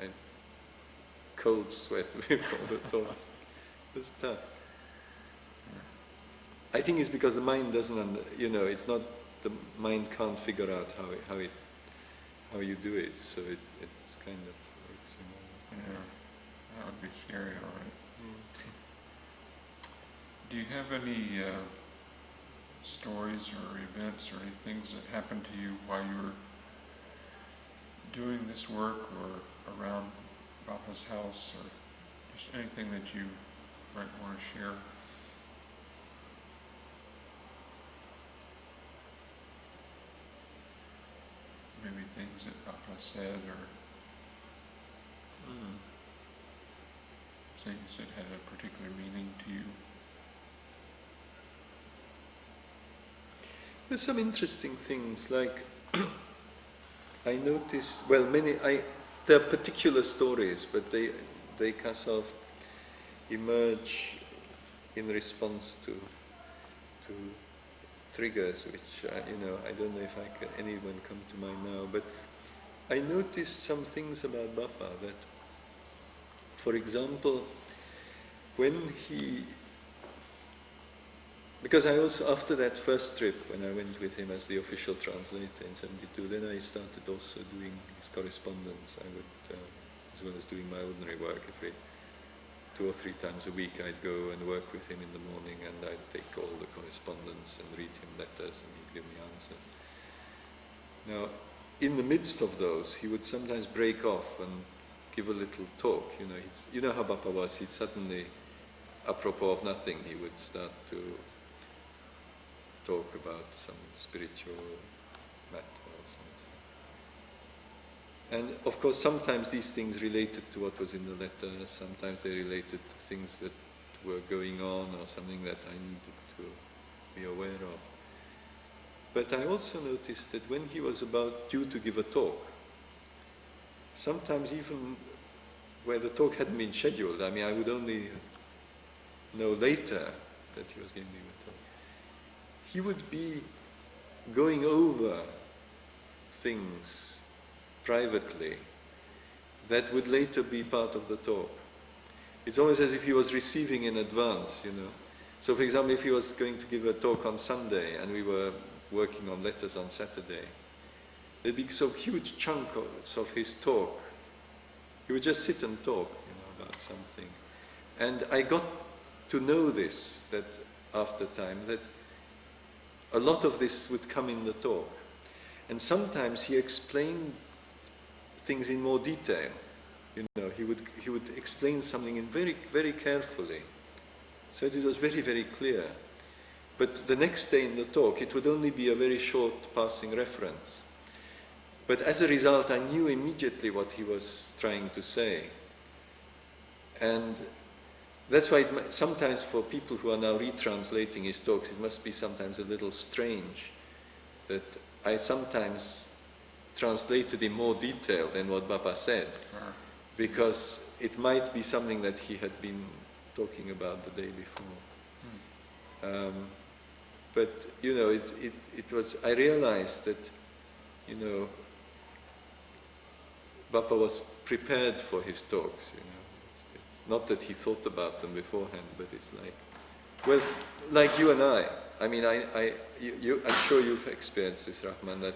I cold sweat before the talks. It's tough. I think it's because the mind doesn't, it's not, the mind can't figure out how you do it, so it's kind of works. Yeah, that would be scary, all right. Do you have any stories or events or any things that happened to you while you were doing this work or around Bapa's house, or just anything that you might want to share? Maybe things that Bapa said, or things that had a particular meaning to you. There's some interesting things, like I noticed, there are particular stories, but they kind of emerge in response to triggers, which, I don't know if anyone come to mind now, but I noticed some things about Bapa that, for example, because I also, after that first trip, when I went with him as the official translator in '72, then I started also doing his correspondence. I would, as well as doing my ordinary work, every 2 or 3 times a week I'd go and work with him in the morning, and I'd take all the correspondence and read him letters, and he'd give me answers. Now, in the midst of those, he would sometimes break off and give a little talk. You know how Bapa was. He'd suddenly, apropos of nothing, he would start to talk about some spiritual matter or something. And of course, sometimes these things related to what was in the letter, sometimes they related to things that were going on or something that I needed to be aware of. But I also noticed that when he was due to give a talk, sometimes even where the talk hadn't been scheduled, I would only know later that he was going to give a talk, he would be going over things privately that would later be part of the talk. It's almost as if he was receiving in advance, So for example, if he was going to give a talk on Sunday and we were working on letters on Saturday, there'd be some huge chunk of his talk. He would just sit and talk, about something. And I got to know this, that after time, that a lot of this would come in the talk. And sometimes he explained things in more detail. He would explain something very, very carefully, so that it was very, very clear. But the next day in the talk, it would only be a very short passing reference. But as a result, I knew immediately what he was trying to say. And that's why sometimes for people who are now retranslating his talks, it must be sometimes a little strange that I sometimes translated in more detail than what Bapa said, because it might be something that he had been talking about the day before. But, it was, I realized that, Bapa was prepared for his talks, It's not that he thought about them beforehand, but it's like you and I. I'm sure you've experienced this, Rahman, that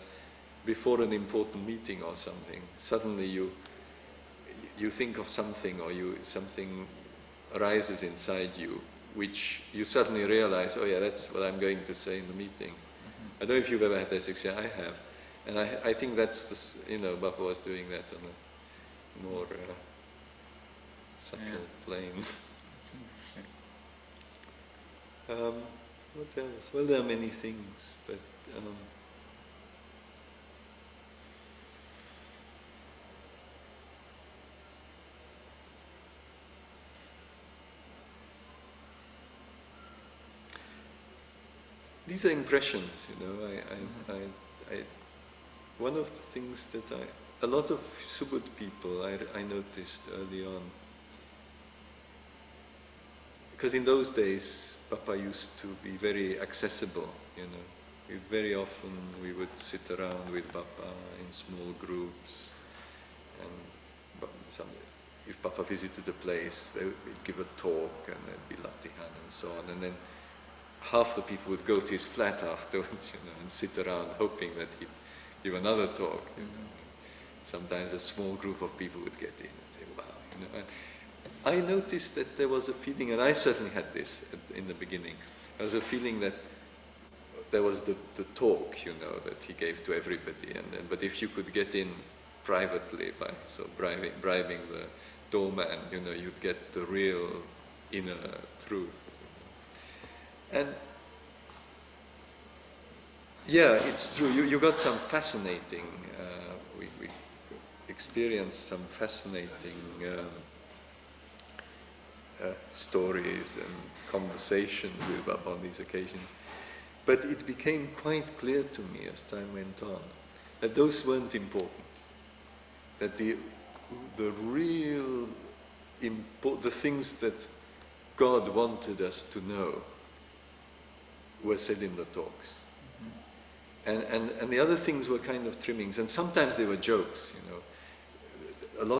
before an important meeting or something, suddenly you think of something, or something arises inside you, which you suddenly realize, oh yeah, that's what I'm going to say in the meeting. I don't know if you've ever had that experience. I have. And I think that's Bapa was doing that on a more subtle plane. That's interesting. What else? Well, there are many things, but these are impressions, one of the things that a lot of Subud people I noticed early on, because in those days Bapa used to be very accessible, very often we would sit around with Bapa in small groups, and if Papa visited a place, they would give a talk, and there'd be latihan and so on, and then half the people would go to his flat afterwards, and sit around hoping that he'd give another talk. Sometimes a small group of people would get in and say, wow. And I noticed that there was a feeling, and I certainly had this in the beginning, there was a feeling that there was the talk, that he gave to everybody, but if you could get in privately by bribing the doorman, you'd get the real inner truth. And yeah, it's true. You got some fascinating. We experienced some fascinating stories and conversations with Baba on these occasions. But it became quite clear to me as time went on that those weren't important. That the real the things that God wanted us to know were said in the talks. And the other things were kind of trimmings, and sometimes they were jokes,